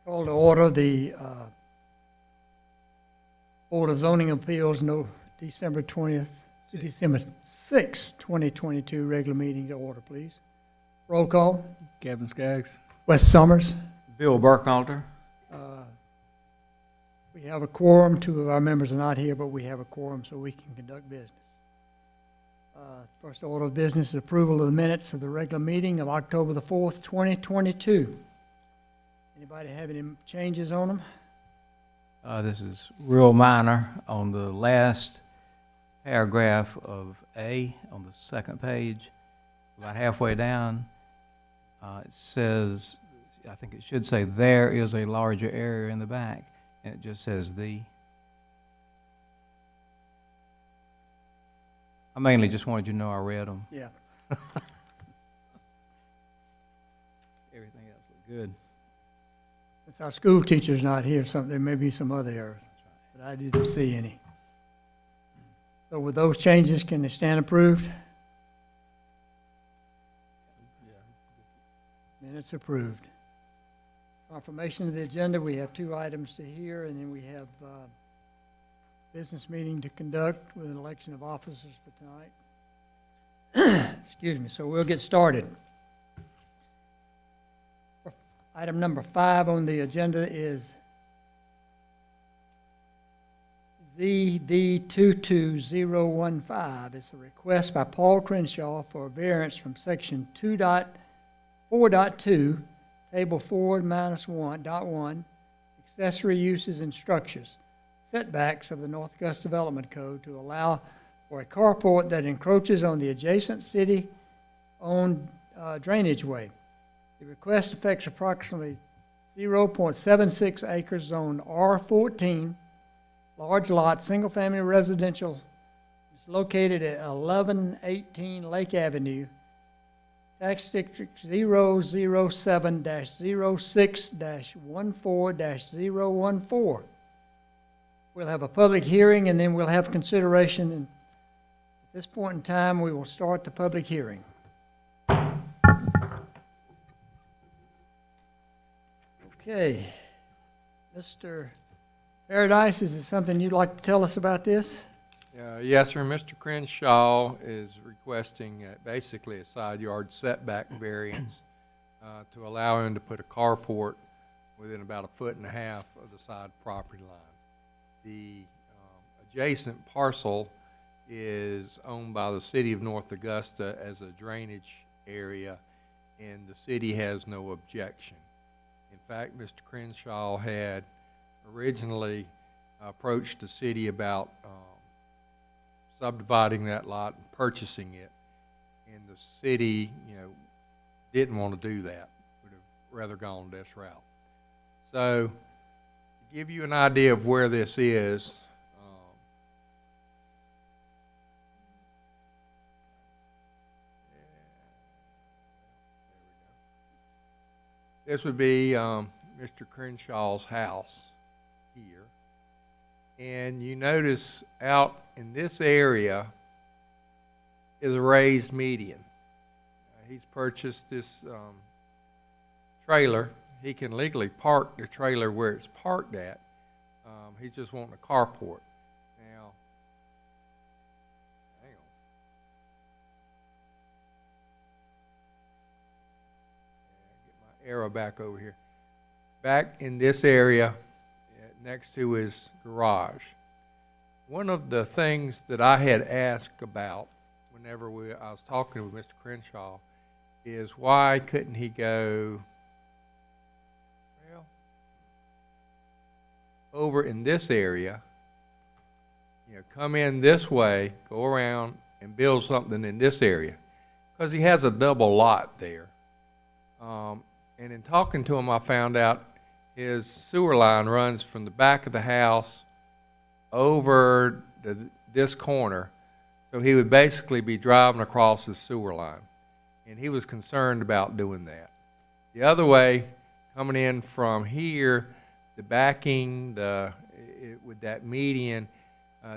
Call to order the Board of Zoning Appeals, December 6th, 2022 regular meeting to order, please. Roll call. Kevin Skaggs. Wes Summers. Bill Burkhalter. We have a quorum. Two of our members are not here, but we have a quorum so we can conduct business. First order of business is approval of the minutes of the regular meeting of October the 4th, 2022. Anybody have any changes on them? This is real minor. On the last paragraph of A, on the second page, about halfway down, it says, I think it should say, there is a larger area in the back, and it just says the. I mainly just wanted you to know I read them. Yeah. Everything else looked good. Since our school teacher's not here, there may be some other errors, but I didn't see any. So with those changes, can they stand approved? Minutes approved. Confirmation of the agenda, we have two items to hear, and then we have business meeting to conduct with an election of officers for tonight. Excuse me, so we'll get started. Item number 5 on the agenda is ZV22015. It's a request by Paul Crenshaw for a variance from section 2.4.2, table 4-1.1, accessory uses and structures, setbacks of the North Augusta Development Code to allow for a carport that encroaches on the adjacent city-owned drainage way. The request affects approximately 0.76 acres zone R14, large lot, single-family residential. It's located at 1118 Lake Avenue, tax district 007-06-14-014. We'll have a public hearing and then we'll have consideration. And at this point in time, we will start the public hearing. Okay, Mr. Paradise, is there something you'd like to tell us about this? Yes, sir. Mr. Crenshaw is requesting basically a side yard setback variance to allow him to put a carport within about 1.5 feet of the side property line. The adjacent parcel is owned by the city of North Augusta as a drainage area, and the city has no objection. In fact, Mr. Crenshaw had originally approached the city about subdividing that lot and purchasing it, and the city, didn't want to do that. Would have rather gone this route. So, to give you an idea of where this is, this would be Mr. Crenshaw's house here. And you notice out in this area is a raised median. He's purchased this trailer. He can legally park the trailer where it's parked at. He's just wanting a carport. Now, hang on. Get my arrow back over here. Back in this area, next to his garage. One of the things that I had asked about whenever I was talking with Mr. Crenshaw is why couldn't he go, over in this area, come in this way, go around and build something in this area, because he has a double lot there. And in talking to him, I found out his sewer line runs from the back of the house over this corner, so he would basically be driving across his sewer line, and he was concerned about doing that. The other way, coming in from here, the backing with that median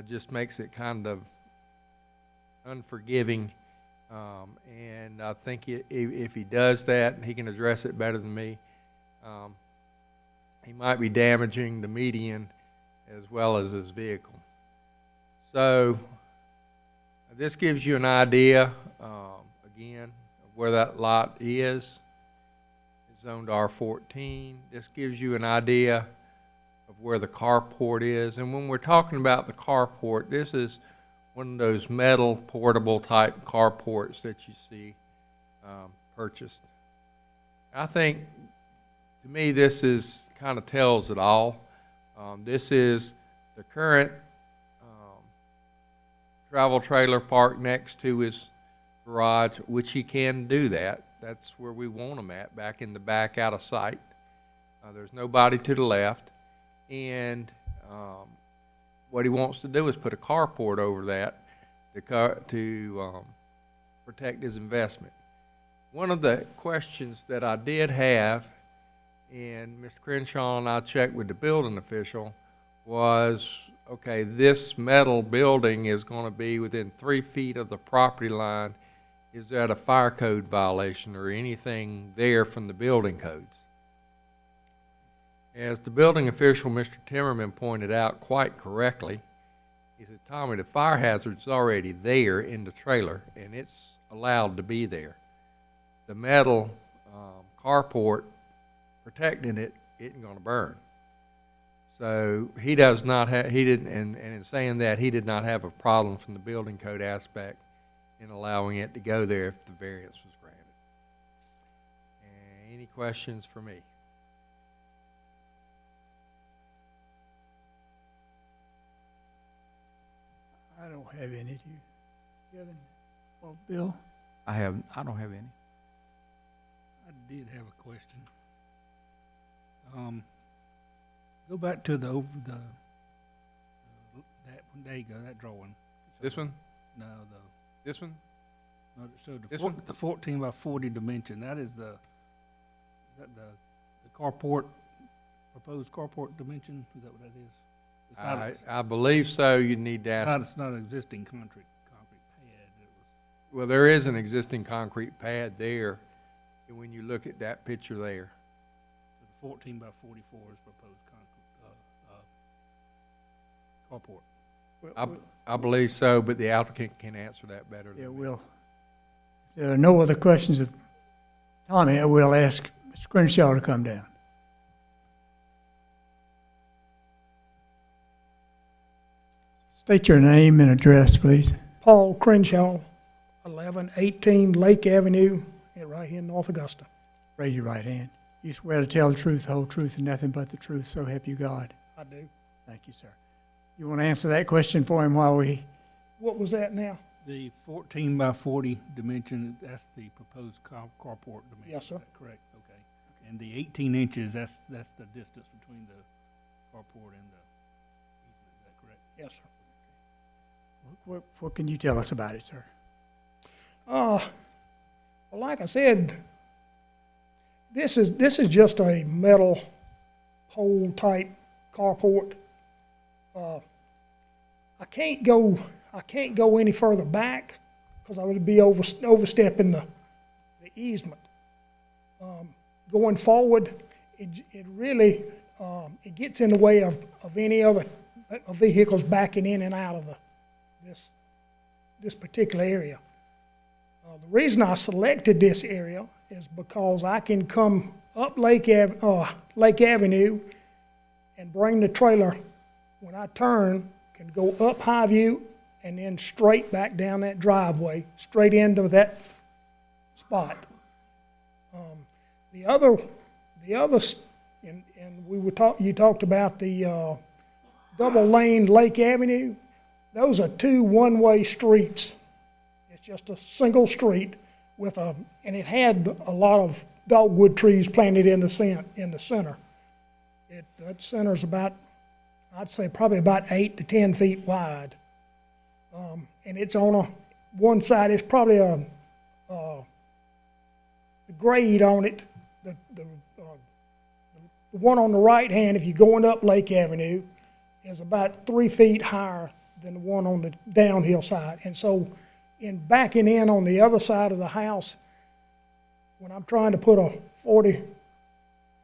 just makes it kind of unforgiving, and I think if he does that, he can address it better than me. he might be damaging the median as well as his vehicle. So this gives you an idea, again, of where that lot is. It's zoned R14. This gives you an idea of where the carport is. And when we're talking about the carport, this is one of those metal portable type carports that you see purchased. I think, to me, this is kind of tells it all. This is the current travel trailer parked next to his garage, which he can do that. That's where we want them at, back in the back, out of sight. There's nobody to the left. And what he wants to do is put a carport over that to protect his investment. One of the questions that I did have, and Mr. Crenshaw and I checked with the building official, was, okay, this metal building is going to be within 3 feet of the property line. Is that a fire code violation or anything there from the building codes? As the building official, Mr. Timmerman, pointed out quite correctly, he said, Tommy, the fire hazard's already there in the trailer, and it's allowed to be there. The metal carport protecting it isn't going to burn. So he does not have, he didn't, and in saying that, he did not have a problem from the building code aspect in allowing it to go there if the variance was granted. Any questions for me? I don't have any. Do you have any? Well, Bill? I don't have any. I did have a question. Go back to that there you go, that drawing. This one? No, This one? no, so This the, one? the 14 by 40 dimension, that is the carport, proposed carport dimension? Is that what that is? It's not, I believe so. You need to ask. it's not an existing concrete pad. It was, Well, there is an existing concrete pad there, and when you look at that picture there. the 14 by 44 is proposed carport. I believe so, but the applicant can answer that better Yeah, than me. will. If there are no other questions of Tommy, I will ask Mr. Crenshaw to come down. State your name and address, please. Paul Crenshaw, 1118 Lake Avenue, right here in North Augusta. Raise your right hand. You swear to tell the truth, the whole truth, and nothing but the truth, so help you God. I do. Thank you, sir. You want to answer that question for him while we... What was that now? The 14 by 40 dimension, that's the proposed carport dimension. Yes, sir. Is that correct? Okay. And the 18 inches, that's the distance between the carport and the easement. Is that correct? Yes, sir. What can you tell us about it, sir? Well, like I said, this is just a metal pole type carport. I can't go any further back because I would be overstepping the easement. Going forward, it really it gets in the way of any other vehicles backing in and out of this particular area. The reason I selected this area is because I can come up Lake Avenue and bring the trailer, when I turn, can go up Highview and then straight back down that driveway, straight into that spot. The other, and you talked about the double lane Lake Avenue. Those are two one-way streets. It's just a single street with and it had a lot of dogwood trees planted in the center. That center's about, I'd say probably about 8 to 10 feet wide. And it's on one side, it's probably the grade on it, the one on the right hand, if you're going up Lake Avenue, is about 3 feet higher than the one on the downhill side. And so in backing in on the other side of the house, when I'm trying to put a 40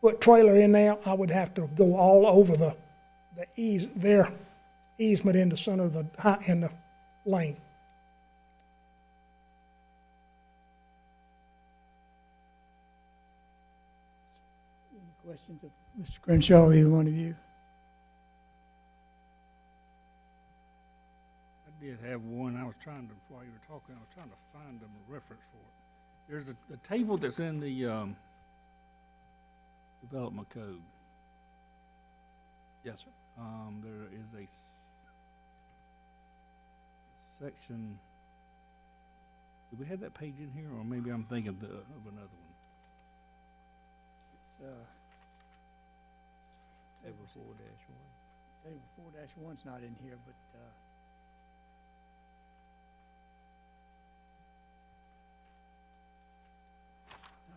8-foot trailer in there, I would have to go all over their easement in the center of in the lane. Any questions of Mr. Crenshaw, either one of you? I did have one, while you were talking, I was trying to find a reference for it. There's a table that's in the, development code. Yes, sir. There is a section, do we have that page in here, or maybe I'm thinking of another one? It's, Table 4-1. table 4-1's not in here, but,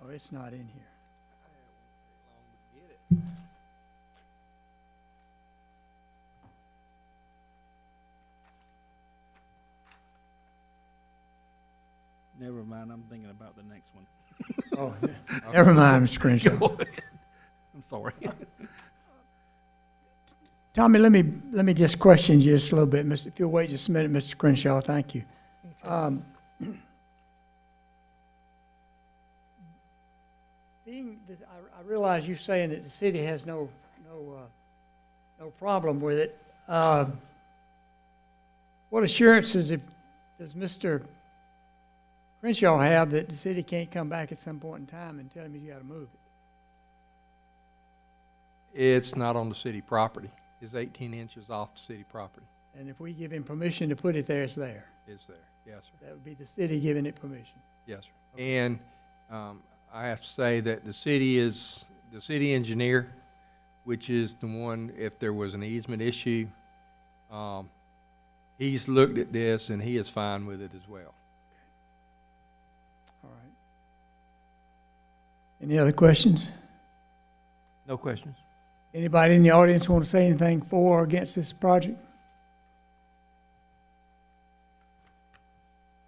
no, it's not in here. Never mind, I'm thinking about the next one. Oh, never mind, Mr. Crenshaw. I'm sorry. Tommy, let me just question you just a little bit, If you'll wait just a minute, Mr. Crenshaw, thank you. I realize you're saying that the city has no problem with it. What assurances does Mr. Crenshaw have that the city can't come back at some point in time and tell him he's got to move it? It's not on the city property. It's 18 inches off the city property. And if we give him permission to put it there, it's there. It's there. Yes, sir. That would be the city giving it permission. Yes, sir. And I have to say that the city engineer, which is the one, if there was an easement issue, he's looked at this and he is fine with it as well. All right. Any other questions? No questions. Anybody in the audience want to say anything for or against this project?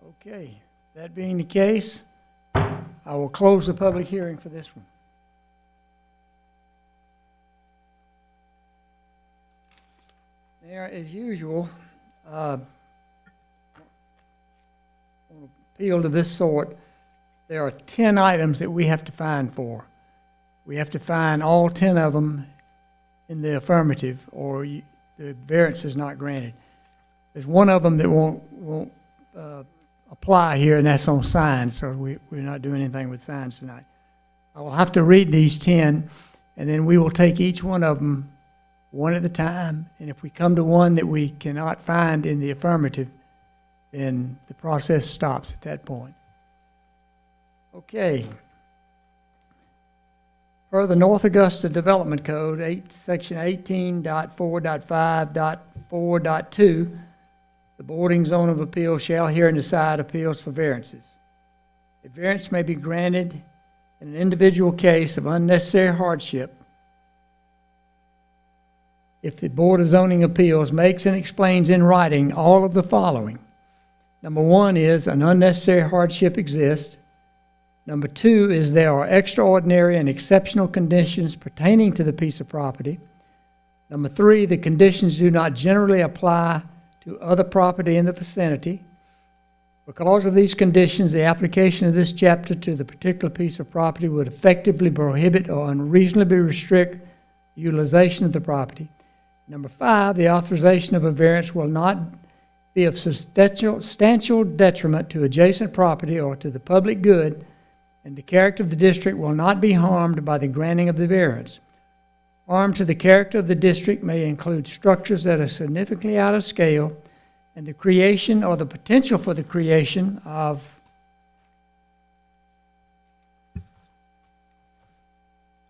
Okay, that being the case, I will close the public hearing for this one. There, as usual, on an appeal of this sort, there are 10 items that we have to find for. We have to find all 10 of them in the affirmative, or the variance is not granted. There's one of them that won't apply here, and that's on signs, so we're not doing anything with signs tonight. I will have to read these 10, and then we will take each one of them one at a time, and if we come to one that we cannot find in the affirmative, then the process stops at that point. Okay. Per the North Augusta Development Code, Section 18.4.5.4.2, the Boarding Zone of Appeal shall hear and decide appeals for variances. A variance may be granted in an individual case of unnecessary hardship if the Board of Zoning Appeals makes and explains in writing all of the following. Number one is an unnecessary hardship exists. Number two is there are extraordinary and exceptional conditions pertaining to the piece of property. Number three, the conditions do not generally apply to other property in the vicinity. Because of these conditions, the application of this chapter to the particular piece of property would effectively prohibit or unreasonably restrict utilization of the property. Number five, the authorization of a variance will not be of substantial detriment to adjacent property or to the public good, and the character of the district will not be harmed by the granting of the variance. Harm to the character of the district may include structures that are significantly out of scale and the creation or the potential for the creation of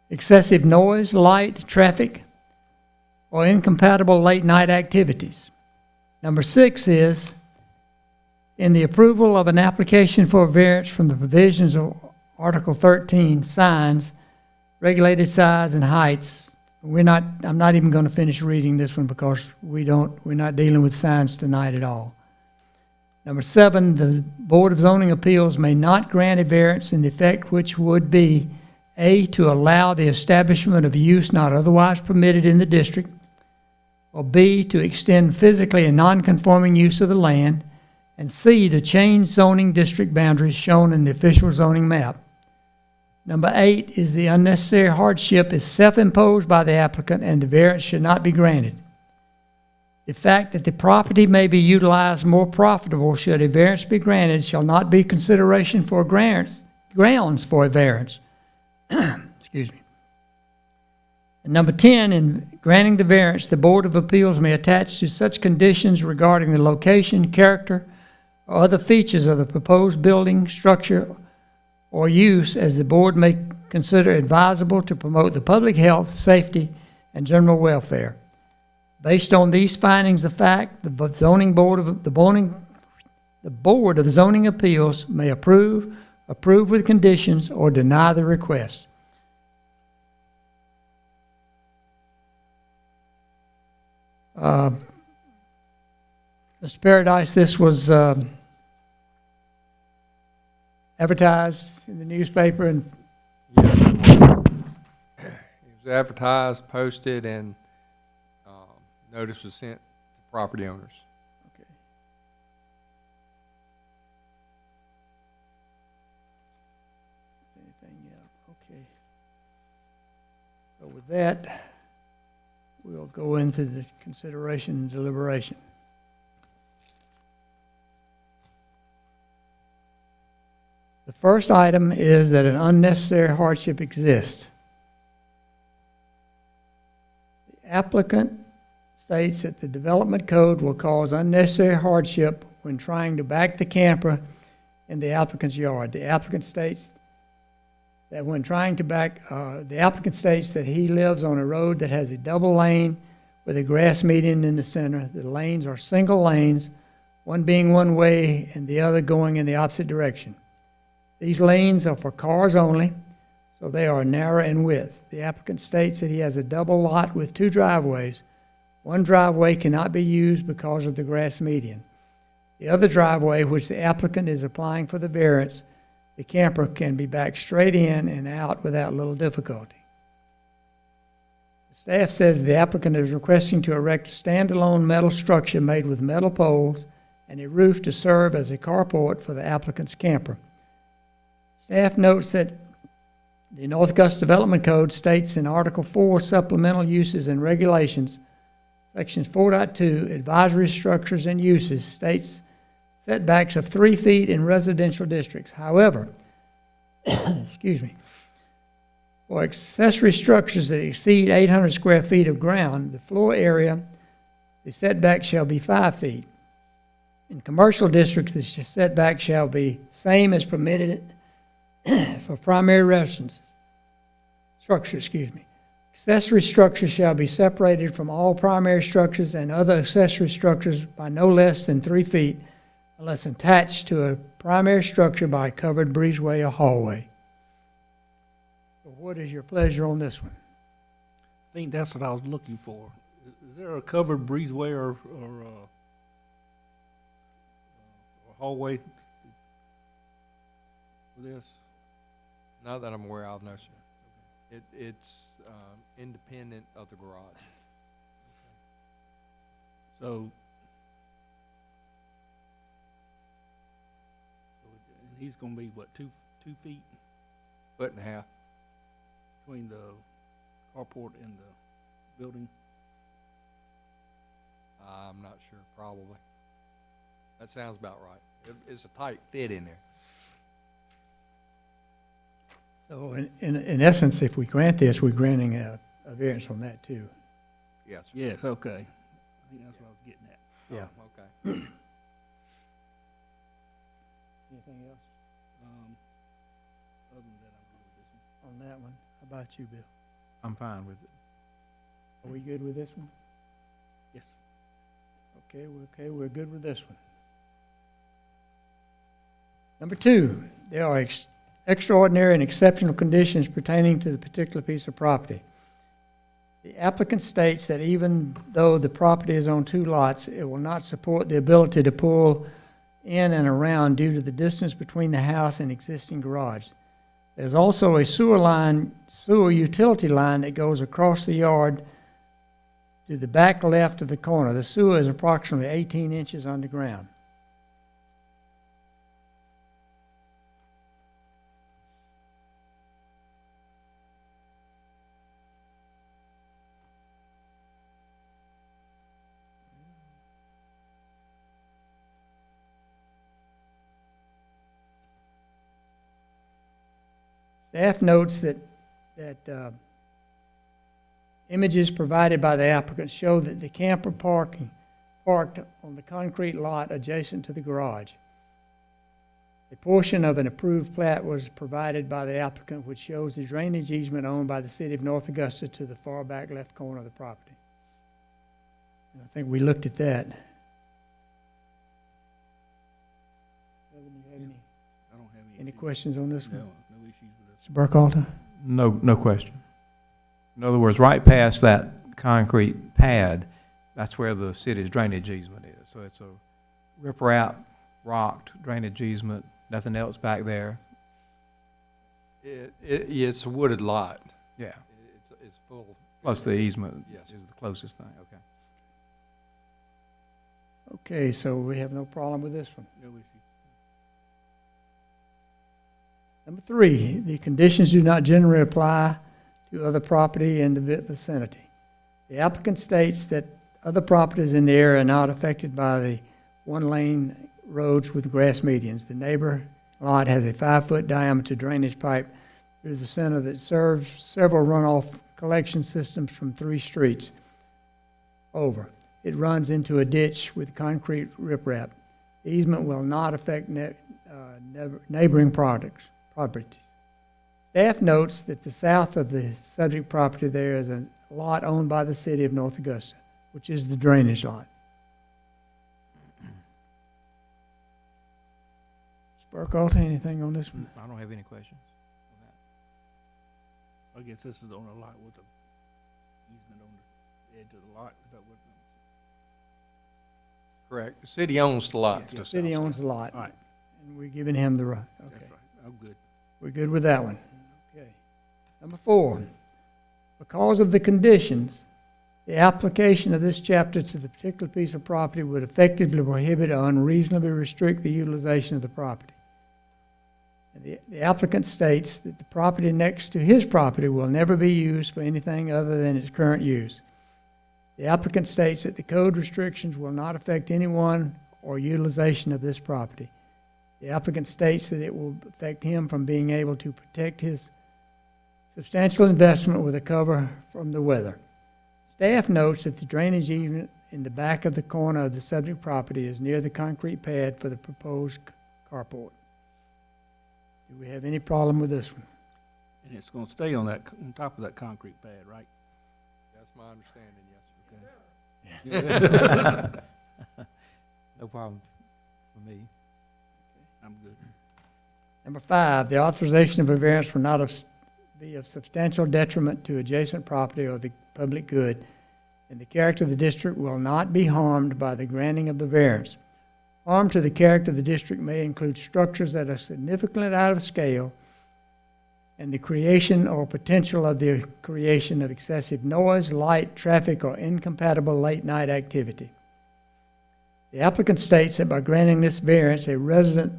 excessive noise, light, traffic, or incompatible late-night activities. Number six is, in the approval of an application for a variance from the provisions of Article 13, signs, regulated size and heights. I'm not even going to finish reading this one because we're not dealing with signs tonight at all. Number seven, the Board of Zoning Appeals may not grant a variance in effect which would be A, to allow the establishment of use not otherwise permitted in the district, or B, to extend physically a non-conforming use of the land, and C, to change zoning district boundaries shown in the official zoning map. Number 8 is the unnecessary hardship is self-imposed by the applicant and the variance should not be granted. The fact that the property may be utilized more profitable should a variance be granted shall not be consideration for grounds for a variance. Excuse me. And number 10, in granting the variance, the Board of Appeals may attach to such conditions regarding the location, character, or other features of the proposed building, structure, or use as the board may consider advisable to promote the public health, safety, and general welfare. Based on these findings of fact, the Board of Zoning Appeals may approve with conditions, or deny the request. Mr. Paradise, this was advertised in the newspaper, and Yes. It was advertised, posted, and notice was sent to property owners. okay. Is anything else? Okay. So with that, we'll go into the consideration and deliberation. The first item is that an unnecessary hardship exists. The applicant states that the development code will cause unnecessary hardship when trying to back the camper in the applicant's yard. The applicant states that when trying to back, the applicant states that he lives on a road that has a double lane with a grass median in the center. The lanes are single lanes, one being one way and the other going in the opposite direction. These lanes are for cars only, so they are narrow in width. The applicant states that he has a double lot with 2 driveways. One driveway cannot be used because of the grass median. The other driveway, which the applicant is applying for the variance, the camper can be backed straight in and out without little difficulty. The staff says the applicant is requesting to erect a standalone metal structure made with metal poles and a roof to serve as a carport for the applicant's camper. Staff notes that the North Augusta Development Code states in Article 4, Supplemental Uses and Regulations, Sections 4.2, Advisory Structures and Uses, states setbacks of 3 feet in residential districts. However, excuse me, for accessory structures that exceed 800 square feet of ground, the floor area, the setback shall be 5 feet. In commercial districts, the setback shall be same as permitted for primary residences. Accessory structures shall be separated from all primary structures and other accessory structures by no less than 3 feet unless attached to a primary structure by a covered breezeway or hallway. So what is your pleasure on this one? I think that's what I was looking for. Is there a covered breezeway or a hallway for this? Not that I'm aware of, no, sir. It's independent of the garage. So he's gonna be what, 2 feet 1.5 feet. between the carport and the building? I'm not sure, probably. That sounds about right. It's a tight fit in there. So in essence, if we grant this, we're granting a variance on that too. Yes, sir. Yes, okay. I think that's what I was getting at. Yeah. Oh, okay. Anything else Other than that, I'm good with this one. on that one? How about you, Bill? I'm fine with it. Are we good with this one? Yes. Okay, we're good with this one. Number 2, there are extraordinary and exceptional conditions pertaining to the particular piece of property. The applicant states that even though the property is on 2 lots, it will not support the ability to pull in and around due to the distance between the house and existing garage. There's also a sewer utility line that goes across the yard to the back left of the corner. The sewer is approximately 18 inches underground. Staff notes that images provided by the applicant show that the camper parked on the concrete lot adjacent to the garage. A portion of an approved plat was provided by the applicant, which shows the drainage easement owned by the city of North Augusta to the far back left corner of the property. And I think we looked at that. I don't have Any questions on this No, one? no issues with this. Mr. Burkhalter? No question. In other words, right past that concrete pad, that's where the city's drainage easement is. So it's a riprap, rocked drainage easement, nothing else back there. It's a wooded lot. Yeah. It's full. Plus the easement Yes. is the closest thing, okay. Okay, so we have no problem with this one. No issues. Number 3, the conditions do not generally apply to other property in the vicinity. The applicant states that other properties in the area are not affected by the one-lane roads with grass medians. The neighbor lot has a 5-foot diameter drainage pipe through the center that serves several runoff collection systems from 3 streets over. It runs into a ditch with concrete riprap. The easement will not affect neighboring properties. Staff notes that the south of the subject property there is a lot owned by the city of North Augusta, which is the drainage lot. Mr. Burkhalter, anything on this one? I don't have any questions. I guess this is on a lot with the easement on the edge of the lot. Is that what? Correct. The city owns the lot. to The the city south owns side. the lot. All right. And we're giving him the right. That's Okay. right. I'm good. We're good with that one. Okay. Number 4, because of the conditions, the application of this chapter to the particular piece of property would effectively prohibit or unreasonably restrict the utilization of the property. And the applicant states that the property next to his property will never be used for anything other than its current use. The applicant states that the code restrictions will not affect anyone or utilization of this property. The applicant states that it will affect him from being able to protect his substantial investment with a cover from the weather. Staff notes that the drainage easement in the back of the corner of the subject property is near the concrete pad for the proposed carport. Do we have any problem with this one? And it's going to stay on that, on top of that concrete pad, right? That's my understanding, yes. No problem for me. I'm good. Number 5, the authorization of a variance will not be of substantial detriment to adjacent property or the public good, and the character of the district will not be harmed by the granting of the variance. Harm to the character of the district may include structures that are significantly out of scale and the creation or potential of the creation of excessive noise, light, traffic, or incompatible late-night activity. The applicant states that by granting this variance, a resident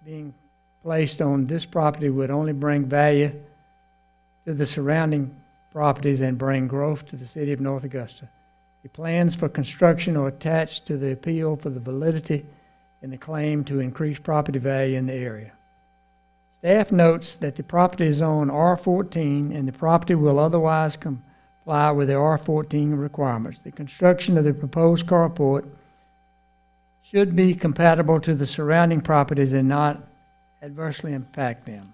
being placed on this property would only bring value to the surrounding properties and bring growth to the city of North Augusta. The plans for construction are attached to the appeal for the validity in the claim to increase property value in the area. Staff notes that the property is on R14 and the property will otherwise comply with the R14 requirements. The construction of the proposed carport should be compatible to the surrounding properties and not adversely impact them.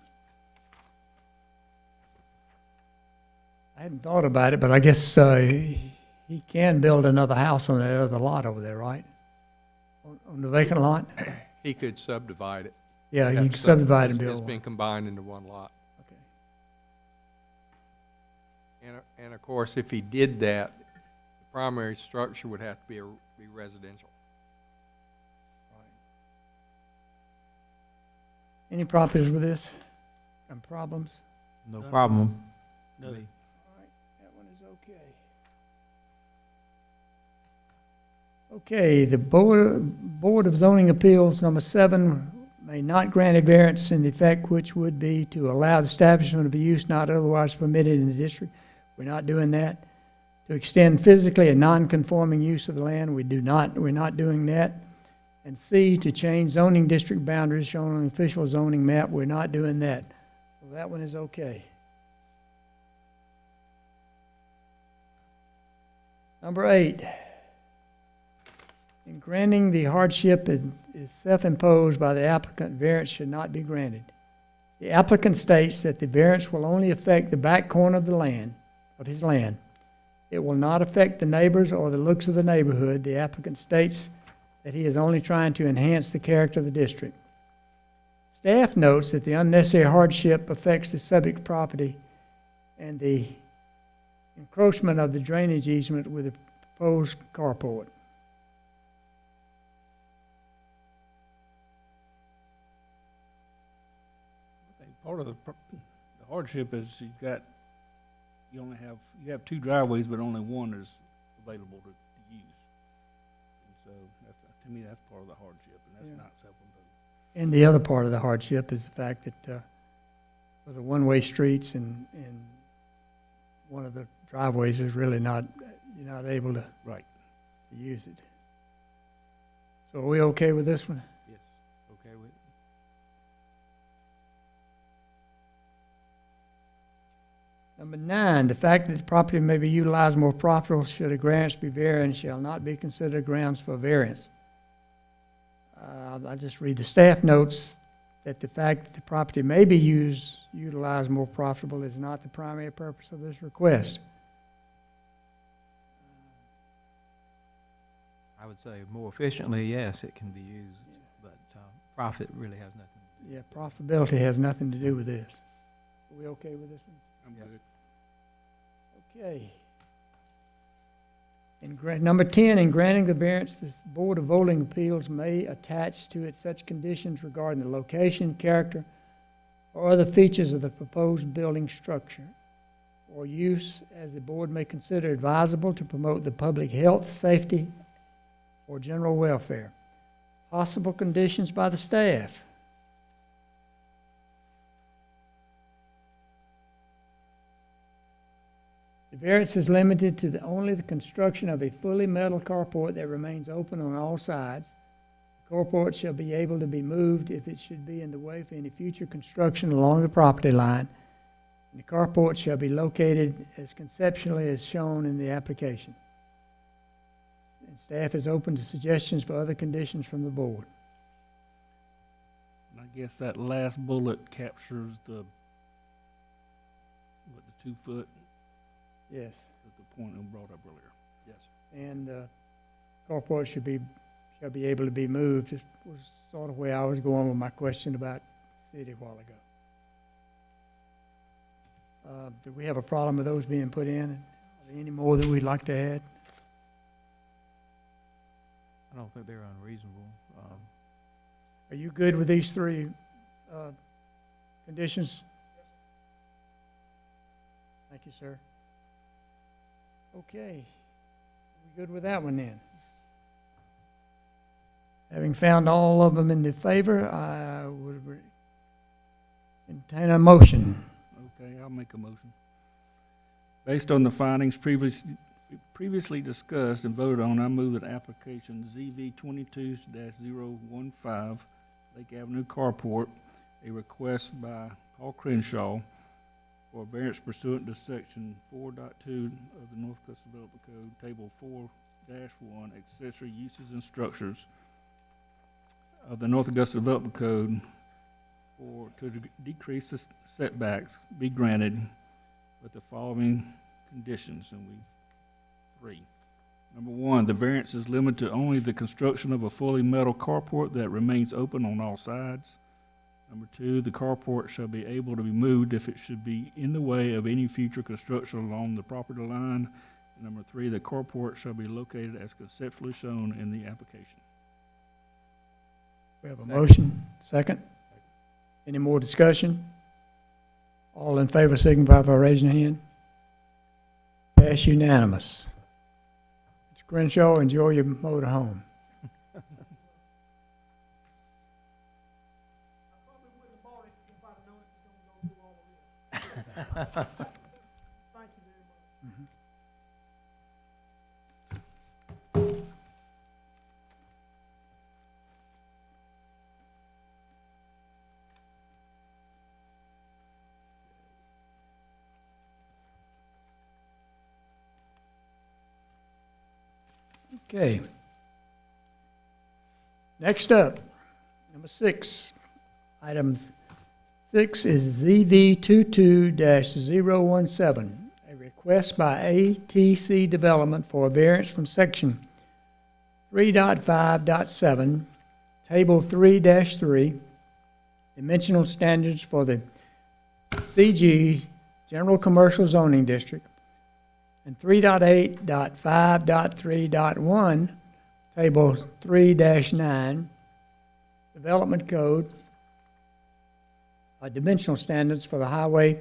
I hadn't thought about it, but I guess he can build another house on that other lot over there, right? On the vacant lot? He could subdivide it. Yeah, you Have can to subdivide and It's build one. been combined into one lot. Okay. And of course, if he did that, the primary structure would have to be residential. Any properties with this? and problems? No No. problem. No. Me. That one is okay. Okay, the Board of Zoning Appeals, number 7, may not grant a variance in effect which would be to allow the establishment of a use not otherwise permitted in the district. We're not doing that. To extend physically a non-conforming use of the land, we're not doing that. And C, to change zoning district boundaries shown on the official zoning map, we're not doing that. So that one is okay. Number 8, in granting the hardship that is self-imposed by the applicant, variance should not be granted. The applicant states that the variance will only affect the back corner of the land, of his land. It will not affect the neighbors or the looks of the neighborhood. The applicant states that he is only trying to enhance the character of the district. Staff notes that the unnecessary hardship affects the subject property and the encroachment of the drainage easement with the proposed carport. I think part of the hardship is you have 2 driveways, but only one is available to use. And so to me, that's part of the hardship, and that's Yeah. not self-imposed. And the other part of the hardship is the fact that with the one-way streets and one of the driveways is really not, you're not able to Right. use it. So are we okay with this one? Yes. Okay with. Number 9, the fact that the property may be utilized more profitable should a variance be varied shall not be considered grounds for variance. I'll just read the staff notes that the fact that the property may be utilized more profitable is not the primary purpose of this request. I would say more efficiently, yes, it can be used, but profit really has nothing to do. Yeah, profitability has nothing to do with this. Are we okay with this one? I'm Yeah. good. Okay. Number 10, in granting the variance, the Board of Zoning Appeals may attach to it such conditions regarding the location, character, or other features of the proposed building structure or use as the board may consider advisable to promote the public health, safety, or general welfare. Possible conditions by the staff. The variance is limited to only the construction of a fully metal carport that remains open on all sides. The carport shall be able to be moved if it should be in the way for any future construction along the property line. And the carport shall be located as conceptually as shown in the application. And staff is open to suggestions for other conditions from the board. And I guess that last bullet captures the 2 foot, Yes. the point I brought up earlier. Yes. And carport shall be able to be moved. This was sort of where I was going with my question about the city a while ago. Do we have a problem with those being put in? Are there any more that we'd like to add? I don't think they're unreasonable. Are you good with these 3 conditions? Thank you, sir. Okay. We good with that one then? Having found all of them in the favor, I would entertain a motion. Okay, I'll make a motion. Based on the findings previously discussed and voted on, I move that application ZV 22-015, Lake Avenue Carport, a request by Paul Crenshaw for a variance pursuant to section 4.2 of the North Augusta Development Code, table 4-1, accessory uses and structures of the North Augusta Development Code to decrease the setbacks be granted with the following conditions, and we 3. Number 1, the variance is limited to only the construction of a fully metal carport that remains open on all sides. Number 2, the carport shall be able to be moved if it should be in the way of any future construction along the property line. And number 3, the carport shall be located as conceptually shown in the application. We have a motion. Second. Any more discussion? All in favor signify by raising your hand. Pass unanimous. Mr. Crenshaw, enjoy your motor home. Okay. Next up, number 6. Items 6 is ZV 22-017, a request by ATC Development for a variance from section 3.5.7, table 3-3, dimensional standards for the CG General Commercial Zoning District, and 3.8.5.3.1, table 3-9, development code, dimensional standards for the highway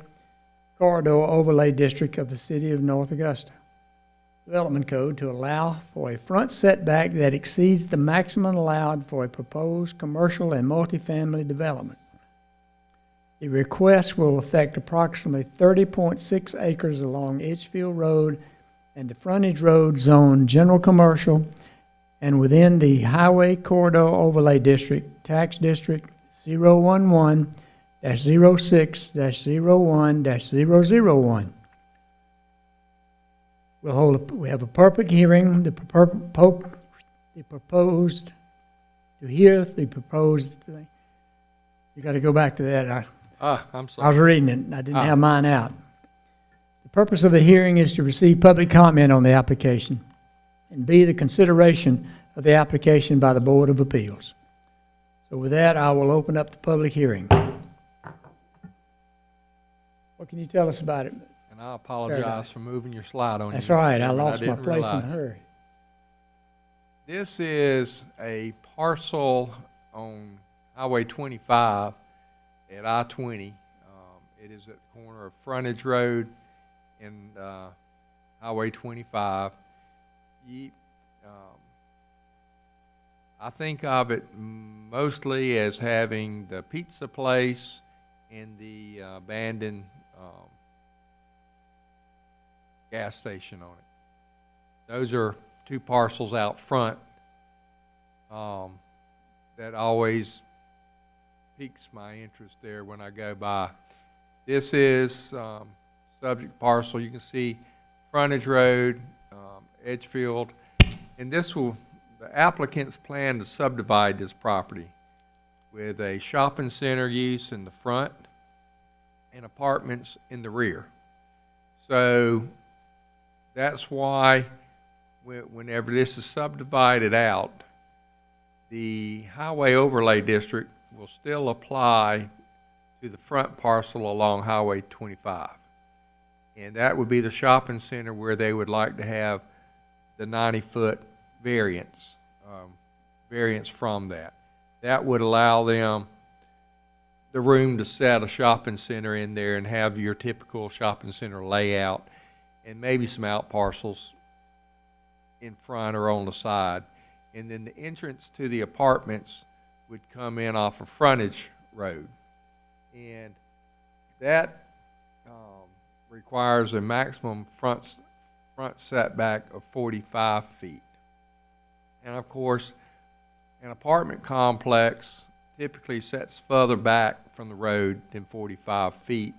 corridor overlay district of the city of North Augusta. Development code to allow for a front setback that exceeds the maximum allowed for a proposed commercial and multifamily development. The request will affect approximately 30.6 acres along Edgefield Road and the frontage road zone general commercial and within the highway corridor overlay district, tax district 011-06-01-001. We have a public hearing, the proposed, to hear the proposed, you got to go back to that. I'm I was sorry. reading it, and I didn't have mine out. The purpose of the hearing is to receive public comment on the application, and B, the consideration of the application by the Board of Appeals. So with that, I will open up the public hearing. What can you tell us about it? And I apologize for moving your slide on you. That's all right, Mr. I Chairman. lost my didn't place in a realize. hurry. This is a parcel on Highway 25 at I-20. It is at the corner of Frontage Road and Highway 25. I think of it mostly as having the pizza place and the abandoned gas station on it. Those are two parcels out front that always piques my interest there when I go by. This is subject parcel. You can see frontage road, Edgefield, and this will, the applicants plan to subdivide this property with a shopping center use in the front and apartments in the rear. So that's why whenever this is subdivided out, the highway overlay district will still apply to the front parcel along Highway 25. And that would be the shopping center where they would like to have the 90-foot variance from that. That would allow them the room to set a shopping center in there and have your typical shopping center layout and maybe some out parcels in front or on the side. And then the entrance to the apartments would come in off of Frontage Road. And that requires a maximum front setback of 45 feet. And of course, an apartment complex typically sets further back from the road than 45 feet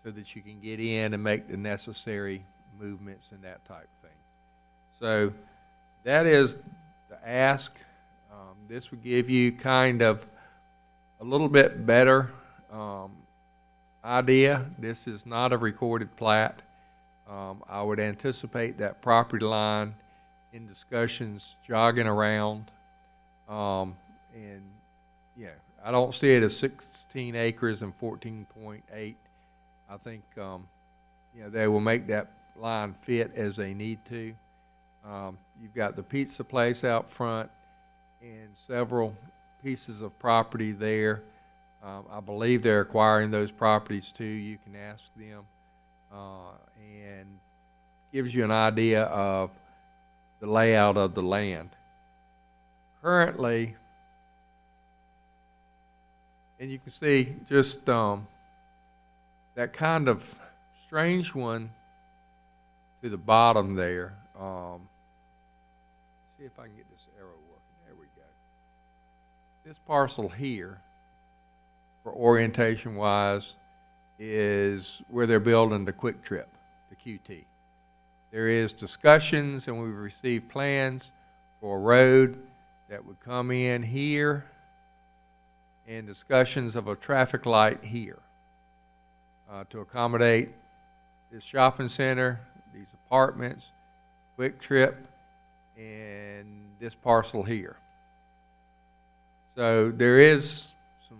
so that you can get in and make the necessary movements and that type of thing. So that is the ask. This would give you kind of a little bit better idea. This is not a recorded plat. I would anticipate that property line in discussions jogging around. And yeah, I don't see it as 16 acres and 14.8. I think they will make that line fit as they need to. You've got the pizza place out front and several pieces of property there I believe they're acquiring those properties too. You can ask them, and gives you an idea of the layout of the land. Currently, and you can see just that kind of strange one to the bottom there. See if I can get this arrow working. There we go. This parcel here, for orientation wise, is where they're building the Quick Trip, the QT. There is discussions, and we've received plans for a road that would come in here, and discussions of a traffic light here to accommodate this shopping center, these apartments, Quick Trip, and this parcel here. So there is some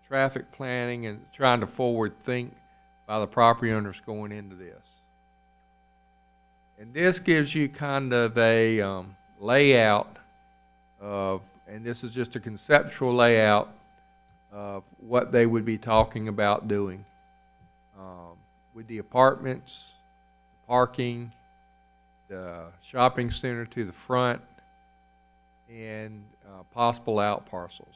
traffic planning and trying to forward think by the property owners going into this. And this gives you kind of a layout of, and this is just a conceptual layout of what they would be talking about doing with the apartments, parking, the shopping center to the front, and possible out parcels.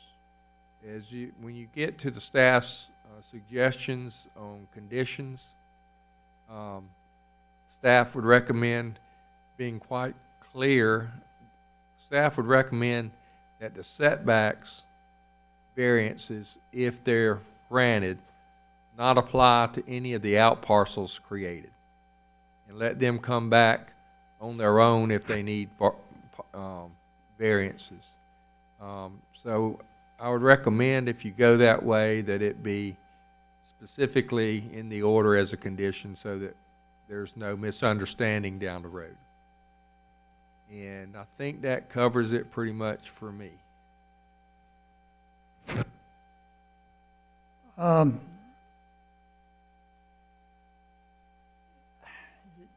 When you get to the staff's suggestions on conditions, staff would recommend being quite clear. Staff would recommend that the setbacks variances, if they're granted, not apply to any of the out parcels created, and let them come back on their own if they need variances. So I would recommend, if you go that way, that it be specifically in the order as a condition so that there's no misunderstanding down the road. And I think that covers it pretty much for me.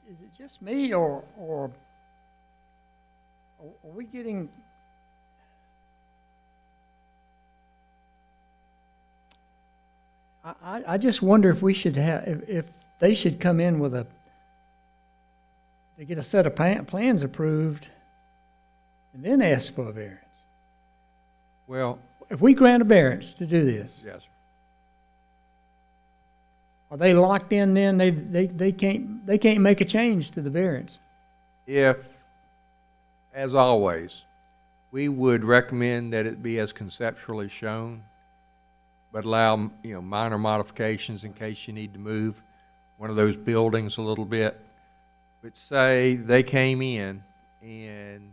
Is it just me, or are we getting? I just wonder if we should have, if they should come in with to get a set of plans approved and then ask for a variance. Well, If we grant a variance to do this, yes, sir. are they locked in then? They can't make a change to the variance. If, as always, we would recommend that it be as conceptually shown, but allow, minor modifications in case you need to move one of those buildings a little bit. But say they came in and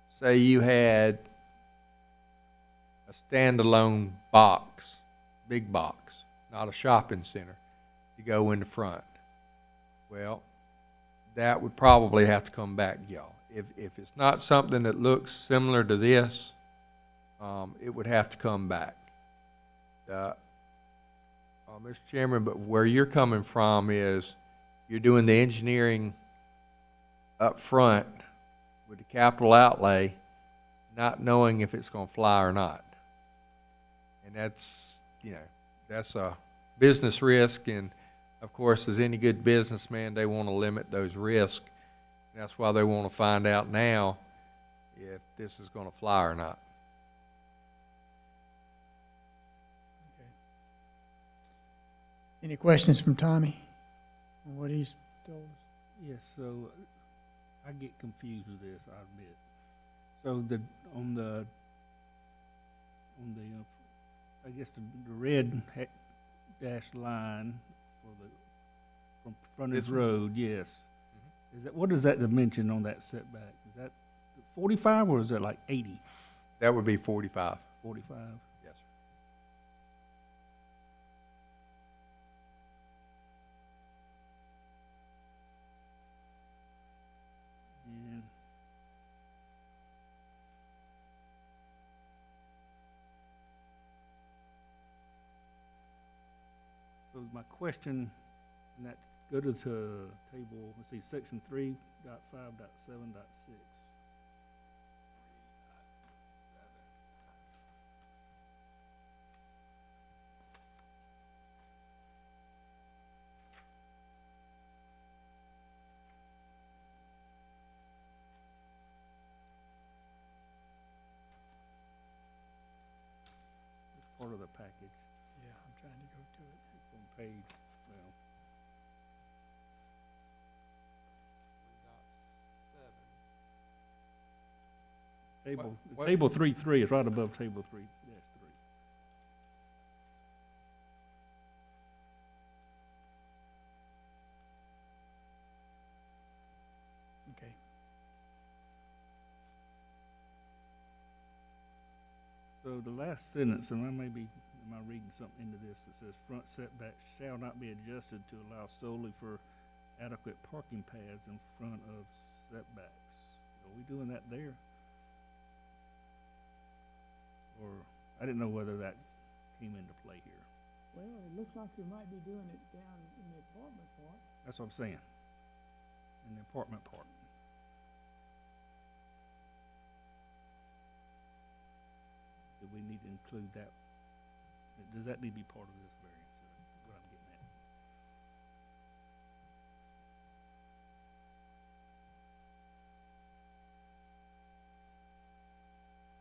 say you had a standalone box, big box, not a shopping center, to go in the front. Well, that would probably have to come back to y'all. If it's not something that looks similar to this, it would have to come back. Mr. Chairman, but where you're coming from is you're doing the engineering up front with the capital outlay, not knowing if it's going to fly or not. And that's, that's a business risk. And of course, as any good businessman, they want to limit those risks. And that's why they want to find out now if this is going to fly or not. Any questions from Tommy on what he's told us? Yes, so I get confused with this, I admit. So on the I guess the red dashed line from frontage This one? road, yes. What is that dimension on that setback? Is that 45 or is that like 80? That would be 45. 45. Yes, sir. And so my question, and that go to the table, let's see, section 3.5.7.6. part of the package. Yeah, I'm trying to go to it. It's on page, well, table, What- table 3.3 is right above table 3-3. Okay. So the last sentence, and I may be, am I reading something into this, that says front setbacks shall not be adjusted to allow solely for adequate parking pads in front of setbacks. Are we doing that there? Or, I didn't know whether that came into play here. Well, it looks like we might be doing it down in the apartment part. That's what I'm saying. In the apartment part. Do we need to include that? Does that need to be part of this variance? Is what I'm getting at.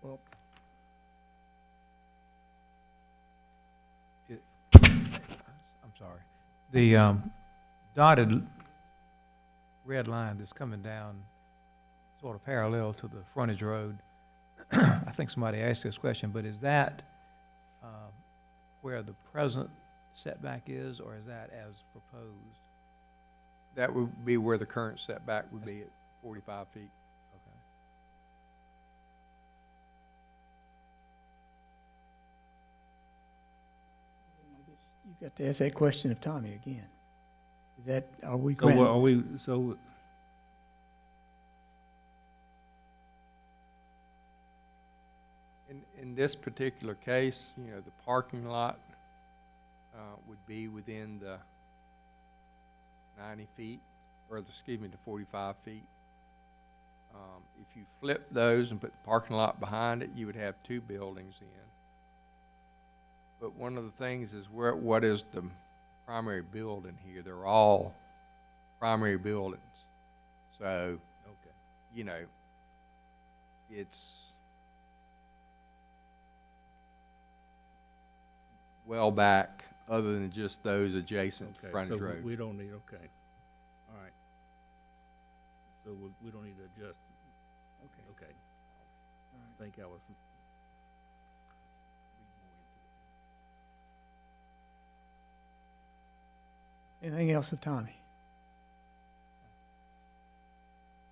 Well, I'm sorry. The dotted red line that's coming down sort of parallel to the frontage road, I think somebody asked this question, but is that where the present setback is, or is that as proposed? That would be where the current setback would be at 45 feet. Okay. I guess you've got to ask that question of Tommy again. Is that, are we So what granting? are we, so In this particular case, you know, the parking lot would be within the 90 feet, or excuse me, the 45 feet. If you flip those and put the parking lot behind it, you would have two buildings in. But one of the things is what is the primary building here? They're all primary buildings. So, okay. you know, it's well back, other than just those adjacent to Okay, frontage so road. we don't need, okay. All right. So we don't need to adjust, Okay, okay. all I right. think I was. Anything else of Tommy?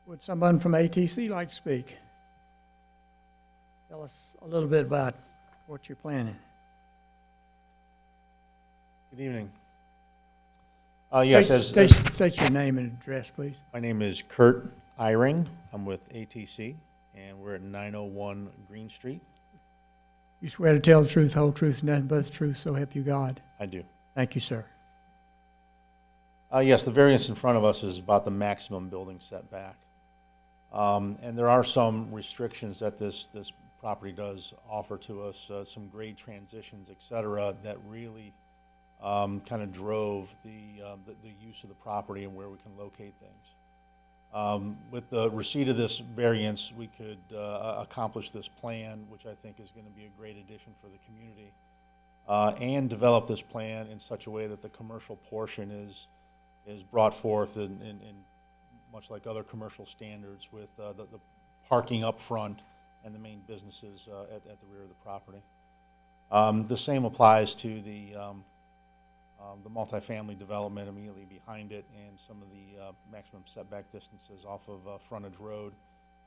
Would someone from ATC like to speak? Tell us a little bit about what you're planning. Good evening. Yes, State your name and address, please. my name is Kurt Eyring. I'm with ATC, and we're at 901 Green Street. You swear to tell the truth, whole truth, and nothing but the truth, so help you God. I do. Thank you, sir. Yes, the variance in front of us is about the maximum building setback. And there are some restrictions that this property does offer to us, some grade transitions, et cetera, that really kind of drove the use of the property and where we can locate things. With the receipt of this variance, we could accomplish this plan, which I think is going to be a great addition for the community, and develop this plan in such a way that the commercial portion is brought forth in much like other commercial standards, with the parking up front and the main businesses at the rear of the property. The same applies to the multifamily development immediately behind it, and some of the maximum setback distances off of frontage road.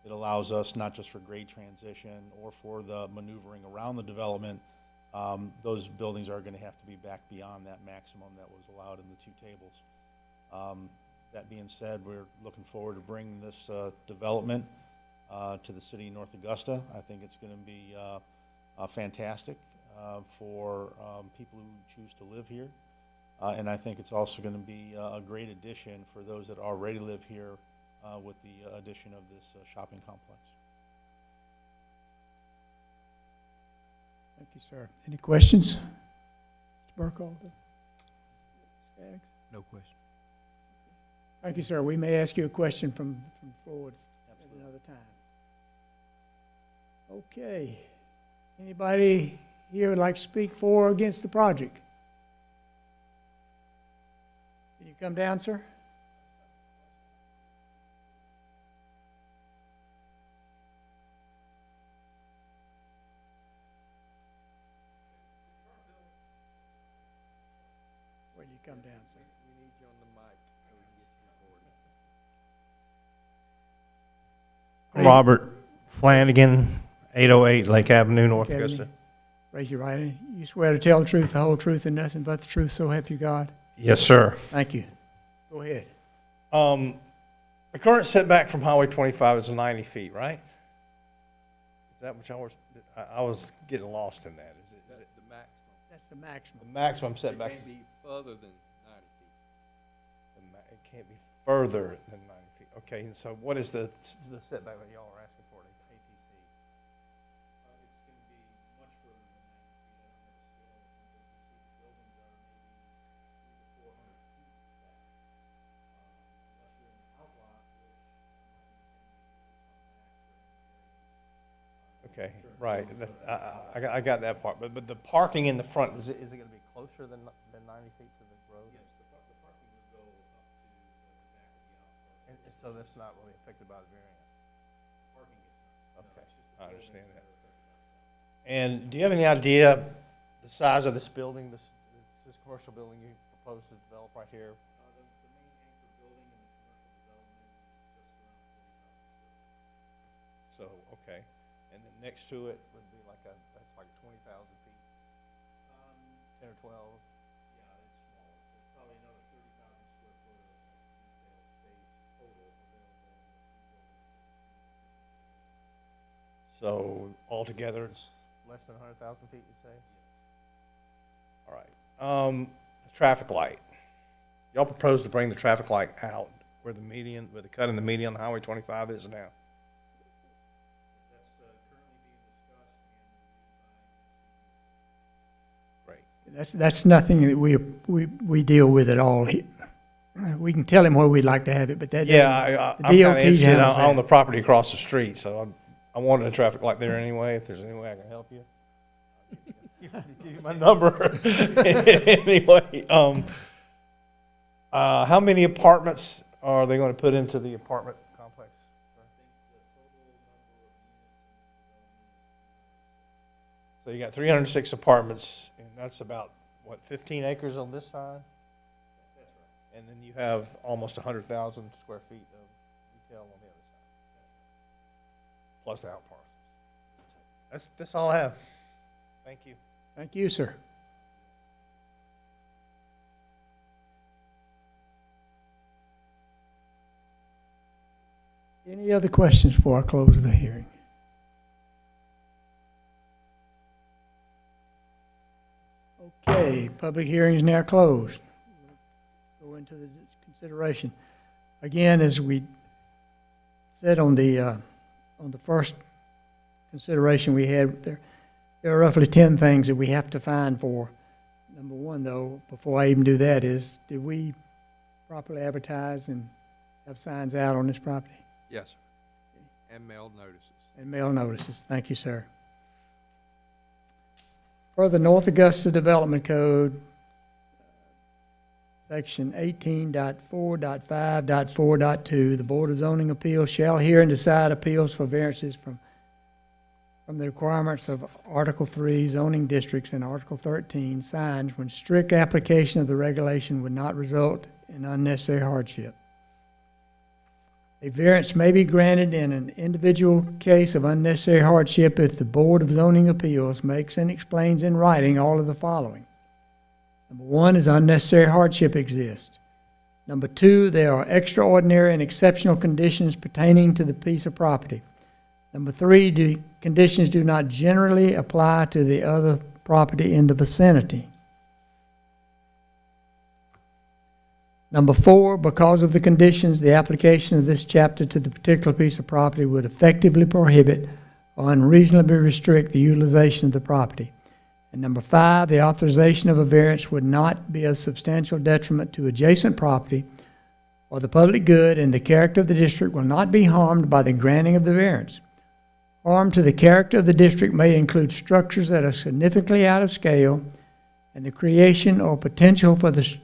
It allows us, not just for grade transition or for the maneuvering around the development, those buildings are going to have to be back beyond that maximum that was allowed in the two tables. That being said, we're looking forward to bringing this development to the city of North Augusta. I think it's going to be fantastic for people who choose to live here. And I think it's also going to be a great addition for those that already live here with the addition of this shopping complex. Thank you, sir. Any questions? Mr. Burkhalter? Skaggs? No question. Thank you, sir. We may ask you a question from forward at another time. Okay. Anybody here would like to speak for or against the project? Can you come down, sir? Where you come down, sir? We need you on the mic so we can get you recorded. Robert Flanagan, 808 Lake Avenue, North Okay, Augusta. Raise your right hand. You swear to tell the truth, the whole truth, and nothing but the truth, so help you God? Yes, sir. Thank you. Go ahead. The current setback from Highway 25 is 90 feet, right? Is that what y'all were, I was getting lost in that. Is it That's the maximum. That's the maximum. the maximum It setback? can't be further than 90 feet. It can't be further than 90 feet. Okay, and so what is the setback that y'all are asking for, the ATC? It's gonna be much further than 90 feet. I don't have a scale. I think the buildings are maybe 300 to 400 feet back. I'm not sure in the outline, which Okay, right. I got that part. But the parking in the front, is it going to be closer than 90 feet to the road? Yes, the parking will go up to the back of the outparcel. And so that's not really affected by the variance? Parking is not. Okay, I understand that. And do you have any idea the size of this building, this commercial building you propose to develop right here? The main anchor building in the commercial development is just around 40,000 square feet. So, okay. And then next to it would be like that's like 20,000 feet, 10 or 12? Yeah, it's smaller. There's probably another 30,000 square foot of retail space total available in the three buildings. So altogether, it's less than 100,000 feet, you say? All right. The traffic light. Y'all propose to bring the traffic light out where the median, where the cut in the median on Highway 25 is now? That's currently being discussed and reviewed by Great. That's nothing that we deal with at all. We can tell him where we'd like to have it, but that Yeah, the I'm kind DOT of interested. handles I own that. the property across the street, so I wanted a traffic light there anyway. If there's any way I can help you. Give you my number. Anyway, how many apartments are they going to put into the apartment complex? So you got 306 apartments, and that's about, what, 15 acres on this side? That's right. And then you have almost 100,000 square feet of retail on the other side. Plus the out parcels. That's all I have. Thank you. Thank you, sir. Any other questions before I close the hearing? Okay, public hearing is now closed. Go into the consideration. Again, as we said on the first consideration we had, there are roughly 10 things that we have to find for. Number one, though, before I even do that, is did we properly advertise and have signs out on this property? Yes, sir. And mailed notices. And mail notices. Thank you, sir. Per the North Augusta Development Code, Section 18.4.5.4.2, the Board of Zoning Appeals shall hear and decide appeals for variances from the requirements of Article 3 zoning districts and Article 13 signs when strict application of the regulation would not result in unnecessary hardship. A variance may be granted in an individual case of unnecessary hardship if the Board of Zoning Appeals makes and explains in writing all of the following. Number one is unnecessary hardship exists. Number two, there are extraordinary and exceptional conditions pertaining to the piece of property. Number three, conditions do not generally apply to the other property in the vicinity. Number four, because of the conditions, the application of this chapter to the particular piece of property would effectively prohibit or unreasonably restrict the utilization of the property. And number five, the authorization of a variance would not be a substantial detriment to adjacent property or the public good, and the character of the district will not be harmed by the granting of the variance. Harm to the character of the district may include structures that are significantly out of scale and the creation or potential for the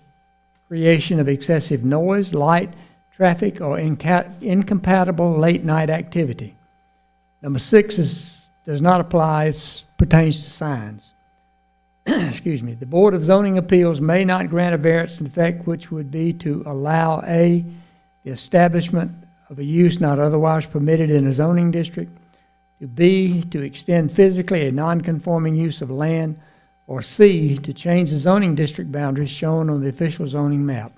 creation of excessive noise, light, traffic, or incompatible late-night activity. Number 6 does not apply, it pertains to signs. Excuse me. The Board of Zoning Appeals may not grant a variance in effect which would be to allow A, the establishment of a use not otherwise permitted in a zoning district, to B, to extend physically a non-conforming use of land, or C, to change the zoning district boundaries shown on the official zoning map.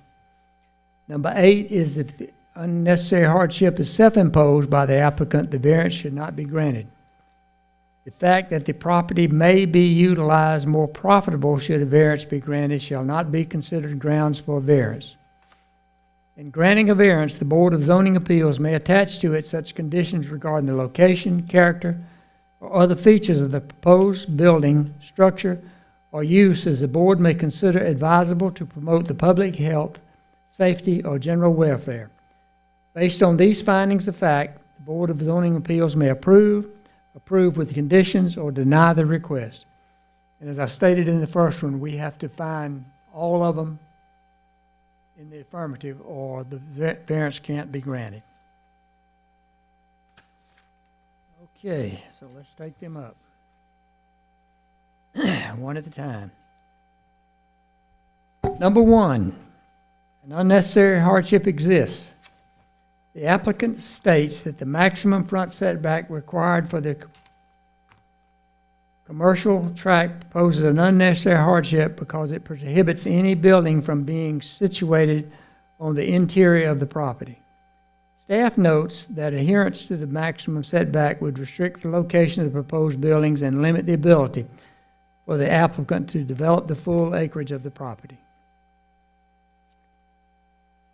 Number 8 is if the unnecessary hardship is self-imposed by the applicant, the variance should not be granted. The fact that the property may be utilized more profitable should a variance be granted shall not be considered grounds for a variance. In granting a variance, the Board of Zoning Appeals may attach to it such conditions regarding the location, character, or other features of the proposed building, structure, or use as the board may consider advisable to promote the public health, safety, or general welfare. Based on these findings of fact, the Board of Zoning Appeals may approve with conditions, or deny the request. And as I stated in the first one, we have to find all of them in the affirmative, or the variance can't be granted. Okay, so let's take them up. One at a time. Number 1, an unnecessary hardship exists. The applicant states that the maximum front setback required for the commercial tract poses an unnecessary hardship because it prohibits any building from being situated on the interior of the property. Staff notes that adherence to the maximum setback would restrict the location of the proposed buildings and limit the ability for the applicant to develop the full acreage of the property.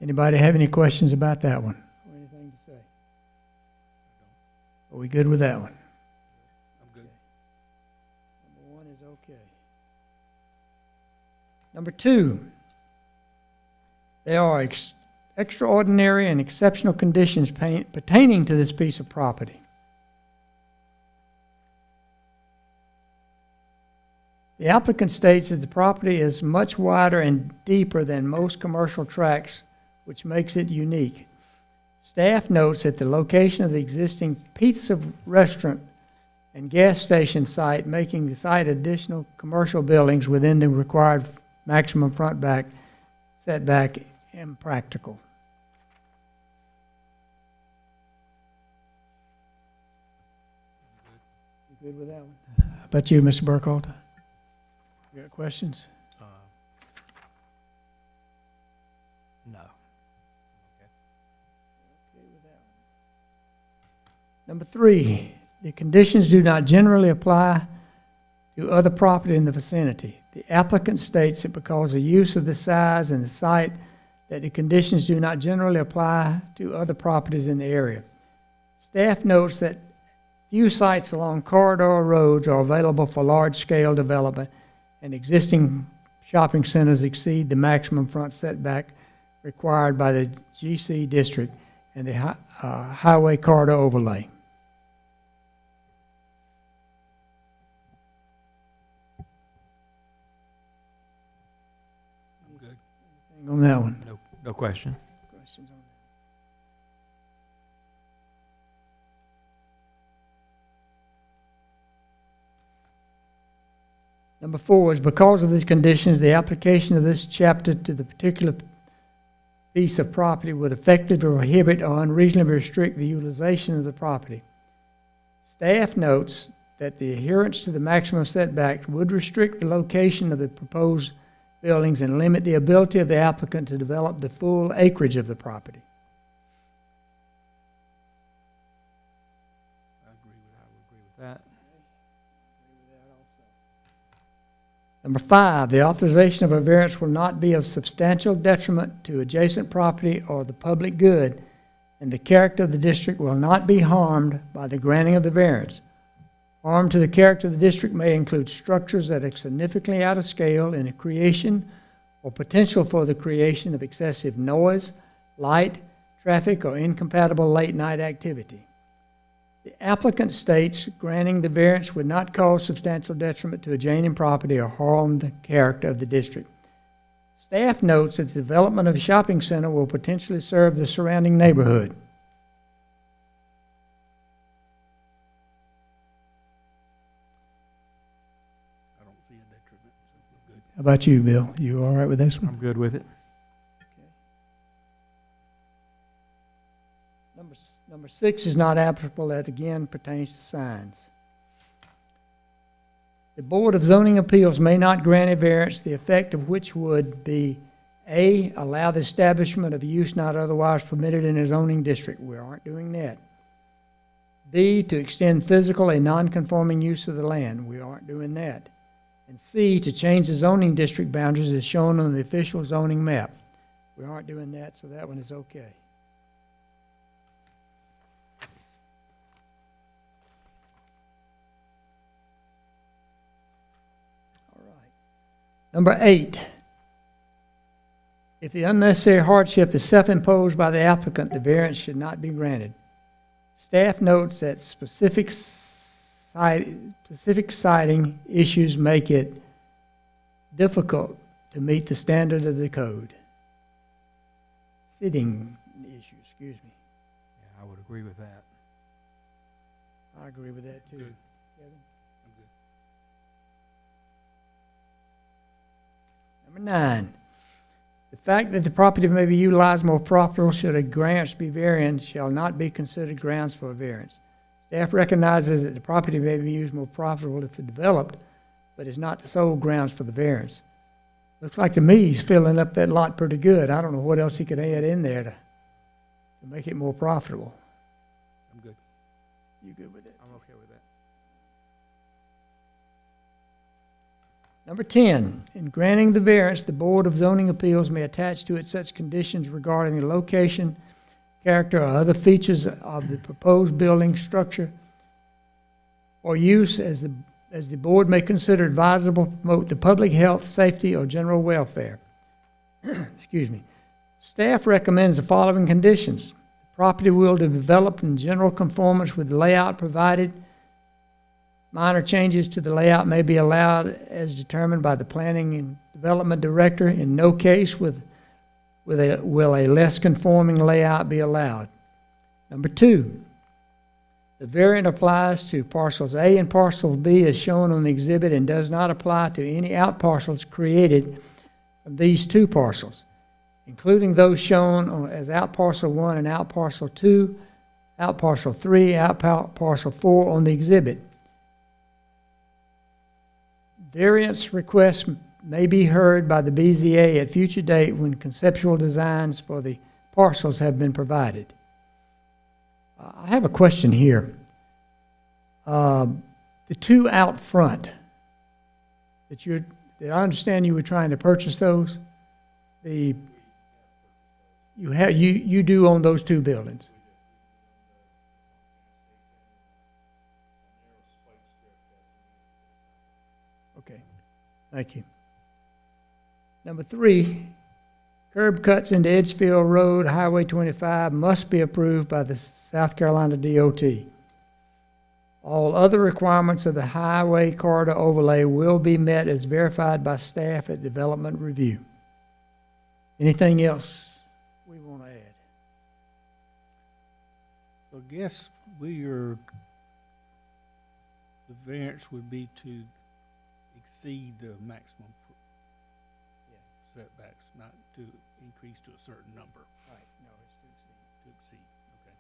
Anybody have any questions about that one? Or anything to say? Are we good with that one? I'm good. Number 1 is okay. Number 2, there are extraordinary and exceptional conditions pertaining to this piece of property. The applicant states that the property is much wider and deeper than most commercial tracts, which makes it unique. Staff notes that the location of the existing pizza restaurant and gas station site, making the site additional commercial buildings within the required maximum front back setback impractical. You good with that one? How about you, Mr. Burkhalter? You got questions? No. Number 3, the conditions do not generally apply to other property in the vicinity. The applicant states that because of use of the size and the site, that the conditions do not generally apply to other properties in the area. Staff notes that few sites along corridor roads are available for large-scale development, and existing shopping centers exceed the maximum front setback required by the GC district and the highway corridor overlay. I'm good. Anything on that one? No question. Questions on that? Number 4 is because of these conditions, the application of this chapter to the particular piece of property would effectively prohibit or unreasonably restrict the utilization of the property. Staff notes that the adherence to the maximum setbacks would restrict the location of the proposed buildings and limit the ability of the applicant to develop the full acreage of the property. I agree with That. Number 5, the authorization of a variance will not be of substantial detriment to adjacent property or the public good, and the character of the district will not be harmed by the granting of the variance. Harm to the character of the district may include structures that are significantly out of scale in the creation or potential for the creation of excessive noise, light, traffic, or incompatible late-night activity. The applicant states granting the variance would not cause substantial detriment to adjoining property or harm the character of the district. Staff notes that the development of a shopping center will potentially serve the surrounding neighborhood. I don't see a detriment, so we're good. How about you, Bill? You all right with this one? I'm good with it. Number 6 is not applicable. That again pertains to signs. The Board of Zoning Appeals may not grant a variance, the effect of which would be A, allow the establishment of a use not otherwise permitted in a zoning district. We aren't doing that. B, to extend physical a non-conforming use of the land. We aren't doing that. And C, to change the zoning district boundaries as shown on the official zoning map. We aren't doing that, so that one is okay. Number 8, if the unnecessary hardship is self-imposed by the applicant, the variance should not be granted. Staff notes that specific citing issues make it difficult to meet the standard of the code. Sitting issue, excuse me. Yeah, I would agree with that. I agree with that too. Good. Kevin? I'm good. Number 9, the fact that the property may be utilized more properly should a variance be variance shall not be considered grounds for a variance. Staff recognizes that the property may be used more profitable if developed, but is not the sole grounds for the variance. Looks like to me he's filling up that lot pretty good. I don't know what else he could add in there to make it more profitable. I'm good. You good with it? I'm okay with that. Number 10, in granting the variance, the Board of Zoning Appeals may attach to it such conditions regarding the location, character, or other features of the proposed building, structure, or use as the Board may consider advisable to promote the public health, safety, or general welfare. Excuse me. Staff recommends the following conditions. The property will be developed in general conformance with the layout provided. Minor changes to the layout may be allowed as determined by the Planning and Development Director. In no case will a less conforming layout be allowed. Number 2, the variant applies to parcels A and parcel B as shown on the exhibit and does not apply to any outparcels created from these 2 parcels, including those shown as outparcel 1 and outparcel 2, outparcel 3, outparcel 4 on the exhibit. Variance requests may be heard by the BZA at future date when conceptual designs for the parcels have been provided. I have a question here. The 2 out front that I understand you were trying to purchase those. You do own those 2 buildings. Okay, thank you. Number 3, curb cuts into Edgefield Road, Highway 25 must be approved by the South Carolina DOT. All other requirements of the highway corridor overlay will be met as verified by staff at development review. Anything else we want to add? So I guess the variance would be to exceed the maximum setbacks, not to increase to a certain number. Right, no, it's to exceed. To exceed, okay.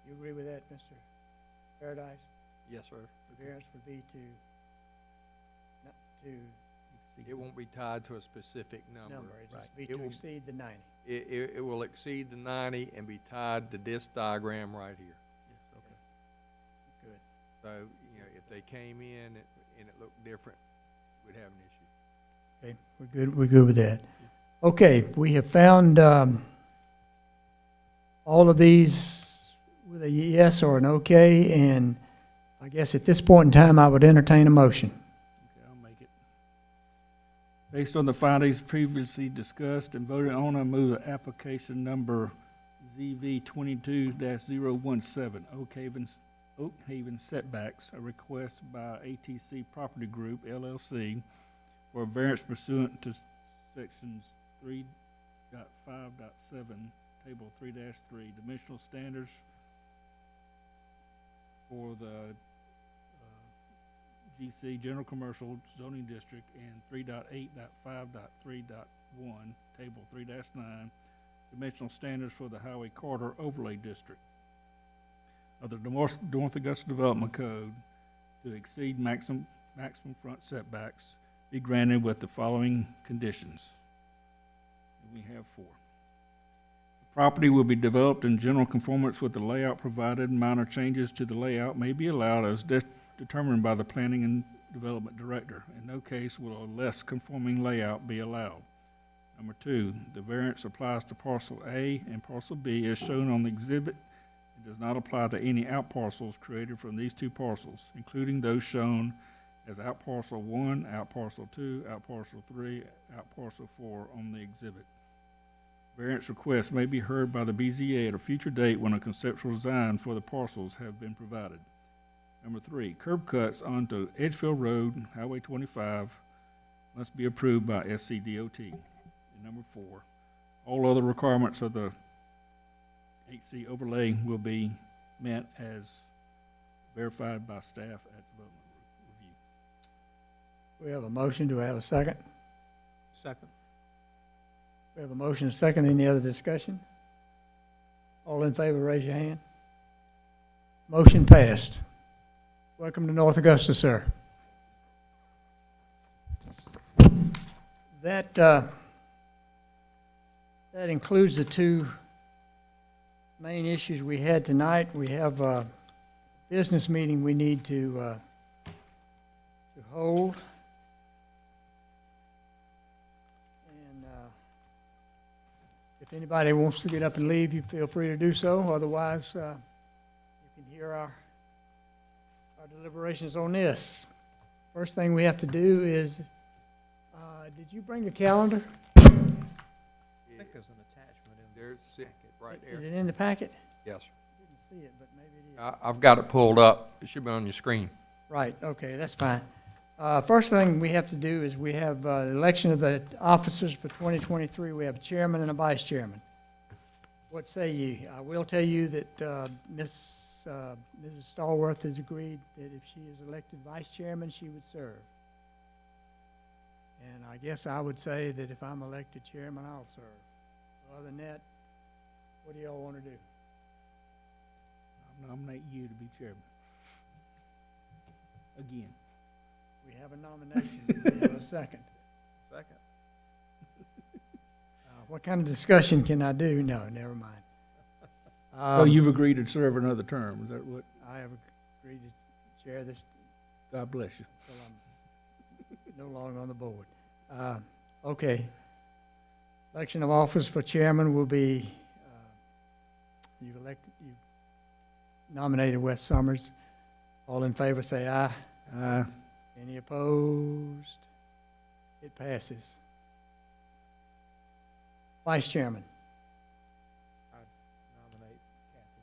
You agree with that, Mr. Paradise? Yes, sir. The variance would be not to Exceed. It won't be tied to a specific number. it just Right. be It to will- exceed the 90. It will exceed the 90 and be tied to this diagram right here. Yes, okay. Good. So, if they came in and it looked different, we'd have an issue. Okay, we're good with that. Okay, we have found all of these with a yes or an okay, and I guess at this point in time, I would entertain a motion. Okay, I'll make it. Based on the findings previously discussed and voted on, I move that application number ZV 22-017, Oak Haven setbacks, a request by ATC Property Group LLC for a variance pursuant to sections 3.5.7, table 3-3, dimensional standards for the GC General Commercial Zoning District and 3.8.5.3.1, table 3-9, dimensional standards for the Highway Corridor Overlay District of the North Augusta Development Code to exceed maximum front setbacks be granted with the following conditions. We have 4. The property will be developed in general conformance with the layout provided. Minor changes to the layout may be allowed as determined by the Planning and Development Director. In no case will a less conforming layout be allowed. Number 2, the variance applies to parcel A and parcel B as shown on the exhibit. It does not apply to any outparcels created from these 2 parcels, including those shown as outparcel 1, outparcel 2, outparcel 3, outparcel 4 on the exhibit. Variance requests may be heard by the BZA at a future date when a conceptual design for the parcels have been provided. Number 3, curb cuts onto Edgefield Road, Highway 25, must be approved by SCDOT. And number 4, all other requirements of the HC overlay will be met as verified by staff at development review. We have a motion. Do we have a second? Second. We have a motion, a second. Any other discussion? All in favor, raise your hand. Motion passed. Welcome to North Augusta, sir. That includes the 2 main issues we had tonight. We have a business meeting we need to hold. And if anybody wants to get up and leave, you feel free to do so. Otherwise, you can hear our deliberations on this. First thing we have to do is, did you bring the calendar? I think there's an attachment in there. There's it right Is there. it in the packet? Yes, sir. Didn't see it, but maybe it is. I've got it pulled up. It should be on your screen. Right, okay, that's fine. First thing we have to do is we have the election of the officers for 2023. We have a chairman and a vice chairman. What say ye? I will tell you that Mrs. Stallworth has agreed that if she is elected vice chairman, she would serve. And I guess I would say that if I'm elected chairman, I'll serve. Other than that, what do y'all want to do? I nominate you to be chairman. Again. We have a nomination. We have a second. Second. What kind of discussion can I do? No, never mind. So you've agreed to serve another term, is that what? I have agreed to chair this God bless you. till I'm no longer on the board. Okay. Election of office for chairman will be, you've nominated Wes Summers. All in favor, say aye. Any opposed? It passes. Vice chairman. I nominate Kathy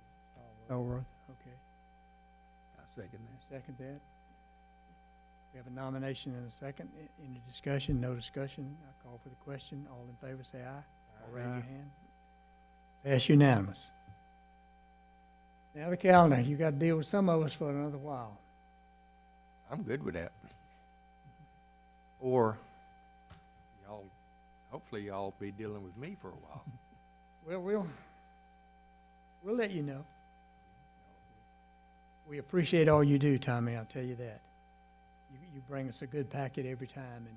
Stallworth, okay. I second that. Second that. We have a nomination and a second. Any discussion? No discussion. I call for the question. All in favor, say aye. All raise your hand. Pass unanimous. Now the calendar. You got to deal with some of us for another while. I'm good with that. Or y'all, hopefully y'all be dealing with me for a while. Well, we'll let you know. We appreciate all you do, Tommy, I'll tell you that. You bring us a good packet every time and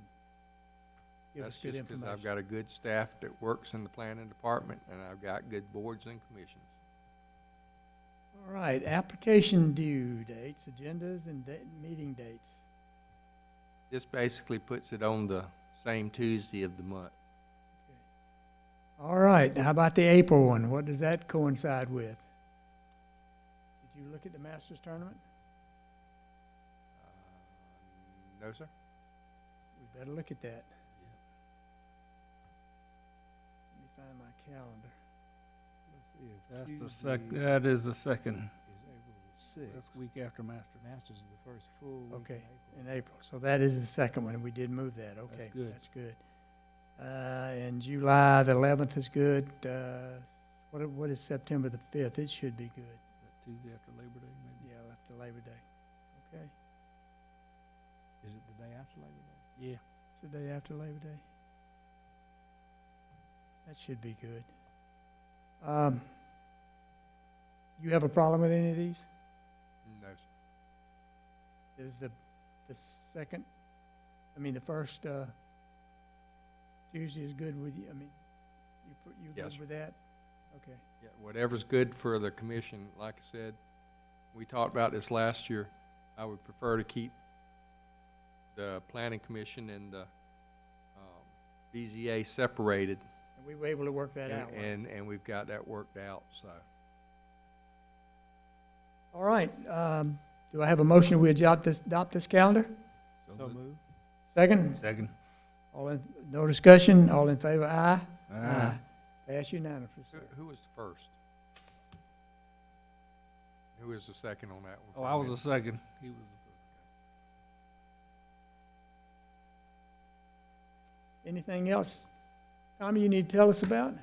give That's us good just because information. I've got a good staff that works in the planning department, and I've got good boards and commissions. All right, application due dates, agendas, and meeting dates. This basically puts it on the same Tuesday of the month. All right, how about the April one? What does that coincide with? Did you look at the Masters Tournament? No, sir? We better look at that. Let me find my calendar. That's the that is the second. Is April the sixth. That's the week after Masters. Masters is the first full week Okay, in April. in April. So that is the second one, and we did move that. Okay, good. that's good. And July the 11th is good. What is September the 5th? It should be good. That Tuesday after Labor Day, maybe? Yeah, after Labor Day. Okay, Is it the day after Labor Day? Yeah. it's the day after Labor Day. That should be good. You have a problem with any of these? No, sir. Is the second, the first Tuesday is good with you? You Yes, good sir. with that? Okay. Yeah, whatever's good for the commission. Like I said, we talked about this last year. I would prefer to keep the planning commission and the BZA separated, And we were able to work that out. and we've got that worked out, so. All right, do I have a motion, we adopt this calendar? So moved. Second? Second. No discussion, all in favor, aye? Pass unanimously, sir. Who was the first? Who was the second on that one? Oh, I was the second. He was the first. Anything else, Tommy, you need to tell us about?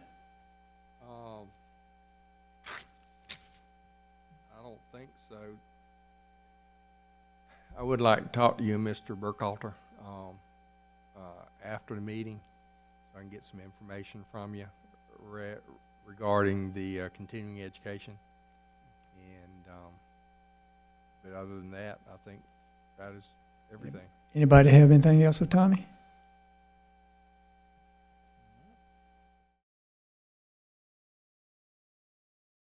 I don't think so. I would like to talk to you, Mr. Burkhalter, after the meeting, so I can get some information from you regarding the continuing education. And, but other than that, I think that is everything. Anybody have anything else of Tommy?